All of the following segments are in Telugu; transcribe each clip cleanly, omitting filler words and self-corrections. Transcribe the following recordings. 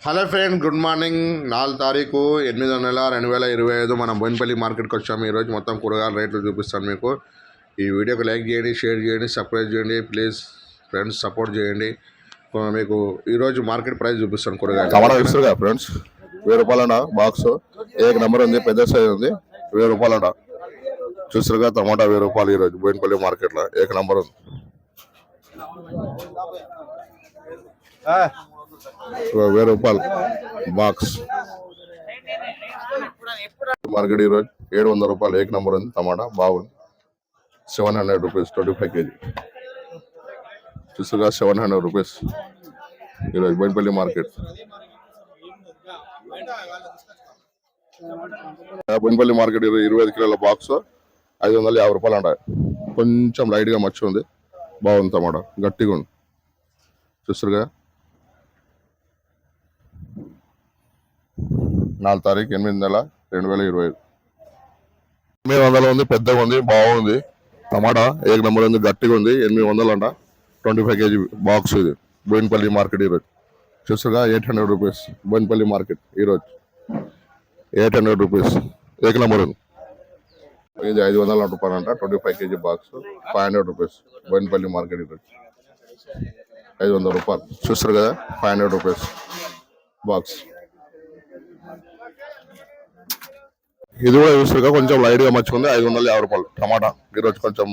Hello friend, good morning. 4 తారీఖు 8వ నెల 2025 మనం బోయినపల్లి మార్కెట్కి వచ్చాము. ఈరోజు మొత్తం కూరగాయల రేట్లు చూపిస్తాను మీకు. ఈ వీడియోకి లైక్ చేయండి, షేర్ చేయండి, సబ్స్క్రైబ్ చేయండి. ప్లీజ్ ఫ్రెండ్స్ సపోర్ట్ చేయండి. మీకు ఈరోజు మార్కెట్ ప్రైస్ చూపిస్తాను. కూరగాయలు టమాటా చూస్తారుగా ఫ్రెండ్స్, 1000 రూపాయలట బాక్స్. ఏక నెంబర్ ఉంది, పెద్ద సైజ్ ఉంది, 1000 రూపాయలట. చూస్తారుగా టమాటా 1000 రూపాయలు ఈరోజు బోయినపల్లి మార్కెట్లో ఏక నెంబర్ ఉంది. 1000 రూపాయలు బాక్స్. మార్కెట్ ఈరోజు 700 రూపాయలు ఏక నెంబర్ ఉంది. టమాటా బాగుంది, 700 రూపీస్ 25 kg. చూసారుగా 700 రూపీస్ ఈరోజు బోయినపల్లి మార్కెట్. బోయినపల్లి మార్కెట్ 25 కిలోల బాక్స్ 550 రూపాయలు అంట. కొంచెం లైట్గా మచ్చి ఉంది, బాగుంది టమాటా, గట్టిగా ఉంది. చూస్తారుగా 4 తారీఖు 8వ నెల 2025. 800 ఉంది, పెద్దగా ఉంది, బాగుంది టమాటా. ఏక నెంబర్ ఉంది, గట్టిగా ఉంది, 800 అంట. 25 kg బాక్స్ ఇది బోయినపల్లి మార్కెట్ ఈరోజు. చూసారుగా 800 రూపీస్ బోయినపల్లి మార్కెట్ ఈరోజు 800 రూపీస్ ఏక నెంబర్ ఉంది. ఇది 500 రూపాయలు అంట. 25 kg box 500 rupees Boinapalli market ఈరోజు 500 రూపాయలు. చూస్తారు కదా 500 రూపీస్ బాక్స్. ఇది కూడా చూస్తారుగా కొంచెం లైట్గా మర్చిపోయింది, 550 రూపాయలు టమాటా ఈరోజు. కొంచెం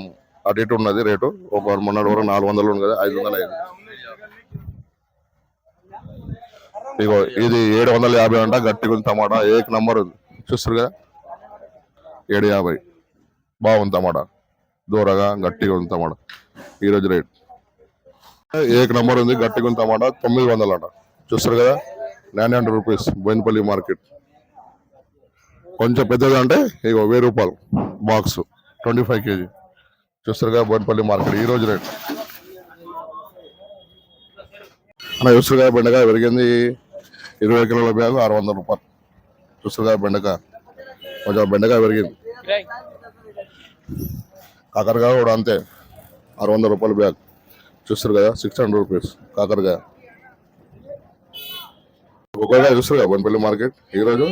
అటు ఇటు ఉన్నది రేటు. ఒక మొన్నటి వరకు 400 ఉంది కదా, 505. ఇగో ఇది 750 అంట, గట్టిగా ఉంది టమాటా, ఏక నంబర్ ఉంది. చూస్తారు కదా 750, బాగుంది టమాటా, దూరగా గట్టిగా ఉంది టమాటా ఈరోజు రేట్. ఏక నంబర్ ఉంది, గట్టిగా ఉంది టమాటా, 900 అంట. చూస్తారు కదా 900 రూపీస్ బోయినపల్లి మార్కెట్. కొంచెం పెద్దది అంటే ఇగో 1000 రూపాయలు బాక్స్ 25 kg. చూస్తారుగా బోయినపల్లి మార్కెట్ ఈరోజు రేట్. అలా చూస్తారుగా బెండకాయ పెరిగింది, 20 కిలోల బ్యాగ్ 600 రూపాయలు. చూస్తారుగా బెండకాయ, కొంచెం బెండకాయ పెరిగింది. కాకరకాయ కూడా అంతే, 600 రూపాయల బ్యాగ్. చూస్తారు కదా 600 రూపీస్ కాకరకాయ. ఒక్కొక్కగా చూస్తారుగా బోయినపల్లి మార్కెట్ ఈరోజు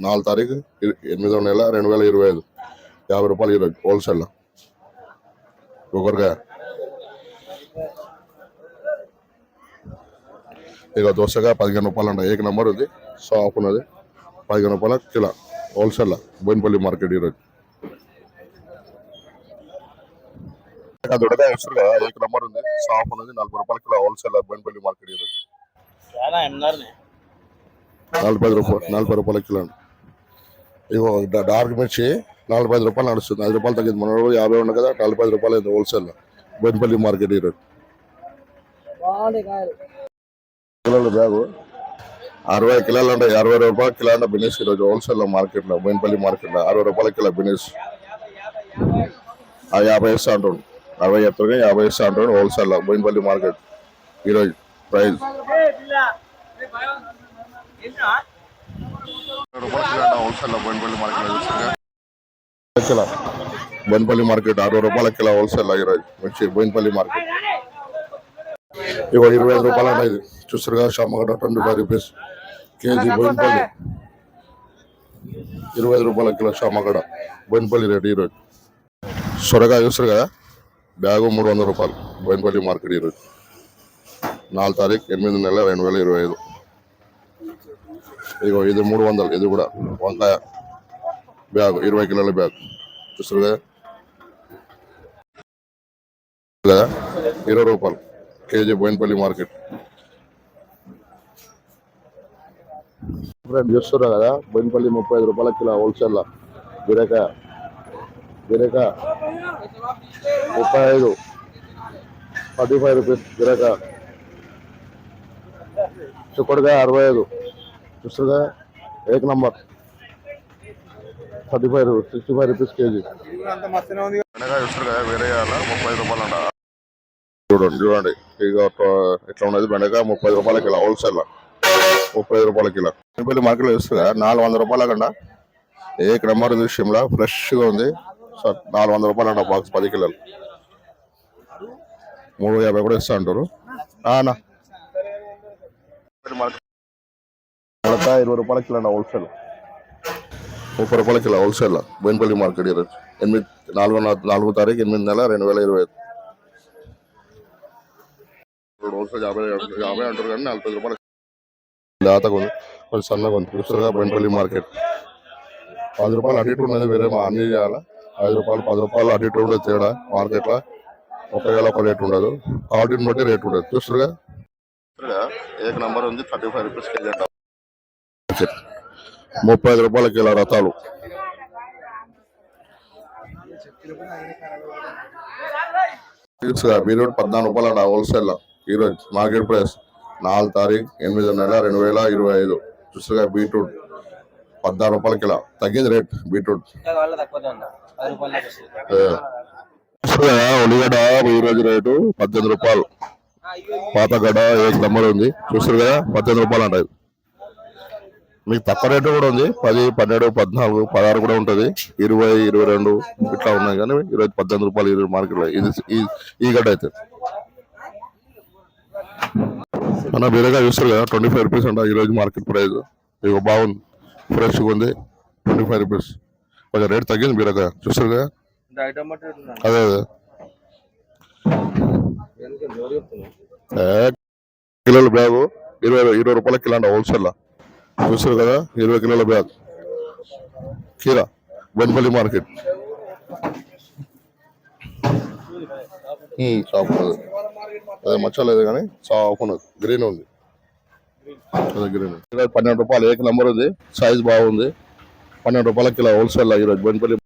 4 తారీఖు 8వ నెల 2025. 50 రూపాయలు ఈరోజు హోల్సేల్ ఒక్కొక్కగా. ఇక దోశగా 15 రూపాయలు అంట. ఏక నెంబర్ ఉంది, షాప్ ఉన్నది, 15 రూపాయల కిలో హోల్సేల్ బోయినపల్లి మార్కెట్ ఈరోజు. దొడగా వస్తారు కదా, ఏక నెంబర్ ఉంది, షాప్ ఉన్నది, 40 రూపాయల కిలో హోల్సేల్ బోయినపల్లి మార్కెట్ ఈరోజు. 40 రూపాయల కిలో. ఇగో డార్క్ మిర్చి 45 రూపాయలు నడుస్తుంది, 5 రూపాయలు తగ్గింది. మన 50 ఉంది కదా, 45 రూపాయలు అయింది హోల్సేల్ బోయినపల్లి మార్కెట్ ఈరోజు. కిలోల బ్యాగు 60 కిలోలు అంటే 60 రూపాయల కిలో అంటే బిజినెస్ ఈరోజు హోల్సేల్ మార్కెట్ లో బోయినపల్లి మార్కెట్ లో 60 రూపాయల కిలో బిజినెస్. 50 ఇస్తా అంటాడు, 60 చెప్తారు, 50 ఇస్తా అంటాడు హోల్సేల్ బోయినపల్లి మార్కెట్ ఈరోజు ప్రైస్. హోల్సేల్ బోయినపల్లి మార్కెట్ కిలో, బోయినపల్లి మార్కెట్ 60 రూపాయల కిలో హోల్సేల్ ఈరోజు మంచి బోయినపల్లి మార్కెట్. ఇగో 25 రూపాయలు అంటే ఇది. చూస్తారుగా షామగడ్డ 25 రూపీస్ కేజీ బోయినపల్లి. 25 రూపాయల కిలో షామగడ్డ బోయినపల్లి రేట్ ఈరోజు. సొరకాయ చూస్తారు కదా, బ్యాగు 300 రూపాయలు బోయినపల్లి మార్కెట్ ఈరోజు. 4 తారీఖు 8వ నెల 2025. ఇగో ఇది 300, ఇది కూడా వంకాయ బ్యాగ్ 20 కిలోల బ్యాగ్. చూస్తారు కదా 20 రూపాయలు కేజీ బోయినపల్లి మార్కెట్. చూస్తున్నా కదా బోయినపల్లి 35 రూపాయల కిలో హోల్సేల్ బీరకాయ. 35, 45 రూపీస్ బీరకాయ. చుక్కడికాయ 65. చూస్తుందా ఏక నంబర్ 35, 65 రూపీస్ కేజీ. చూస్తారు కదా బీరకాయ 30 రూపాయలు అంట. చూడండి ఇక ఎట్లా ఉన్నది బెండకాయ 30 రూపాయల కిలో హోల్సేల్ 35 రూపాయల కిలో. బోయినపల్లి మార్కెట్లో చూస్తుందా 400 రూపాయల కంట. ఏక నెంబర్ ఉంది, షిమ్లా ఫ్రెష్గా ఉంది. 400 రూపాయలు అంట బాక్స్ 10 కిలోలు. 350 కూడా ఇస్తా అంటారు. ఉల్లిగడ్డ 20 రూపాయల కిలో అండి హోల్సేల్. 30 రూపాయల కిలో హోల్సేల్ బోయినపల్లి మార్కెట్ ఈరోజు 4 తారీఖు 8 నెల 2025. ఇప్పుడు హోల్సేల్ 50 అంటారు కానీ 40 రూపాయలు లేతగా ఉంది, కొంచెం సన్నగా ఉంది. చూస్తారుగా బోయినపల్లి మార్కెట్ 10 రూపాయలు అటు ఇటు ఉన్నది, వేరే అన్ని చేయాలా 5 రూపాయలు 10 రూపాయలు అటు ఇటు ఉండదు తేడా. మార్కెట్లో ఒక రేట్ ఉండదు, క్వాలిటీని బట్టి రేట్ ఉండదు. చూస్తారుగా ఏక నంబర్ ఉంది 35 రూపీస్ కేజీ అంట. 35 రూపాయల కిలో రతాలు. బీరూట్ 14 రూపాయలు అంట హోల్సేల్ ఈరోజు మార్కెట్ ప్రైస్ 4 తారీఖు 8 నెల 2025. చూస్తారుగా బీట్రూట్ 16 రూపాయల కిలో, తగ్గింది రేట్ బీట్రూట్. ఉల్లిగడ్డ ఈరోజు రేటు 18 రూపాయలు. పాతగడ్డ ఏక నంబర్ ఉంది. చూస్తారు కదా 18 రూపాయలు అంట. మీకు తక్కువ రేటు కూడా ఉంది, 10, 12, 14, 16 కూడా ఉంటుంది, 20, 22 ఇట్లా ఉన్నాయి. కానీ ఈరోజు 18 రూపాయలు ఈరోజు మార్కెట్లో ఈ గడ్డ అయితే. మన బీరగా చూస్తారు కదా 25 రూపీస్ అంట ఈరోజు మార్కెట్ ప్రైస్. ఇక బాగుంది, ఫ్రెష్గా ఉంది, 25 రూపీస్. కొంచెం రేట్ తగ్గింది బీరగా. చూస్తారు కదా అదే కిలోల బ్యాగు 20 రూపాయల కిలో అంట హోల్సేల్. చూస్తారు కదా 20 కిలోల బ్యాగ్ కీరా బోయినపల్లి మార్కెట్. షాప్ అదే మచ్చలేదు కానీ షాప్ ఉన్నది, గ్రీన్ ఉంది. అదే గ్రీన్ 12 రూపాయలు ఏక నంబర్ ఉంది, సైజ్ బాగుంది. 12 రూపాయల కిలో హోల్సేల్ ఈరోజు బోయినపల్లి.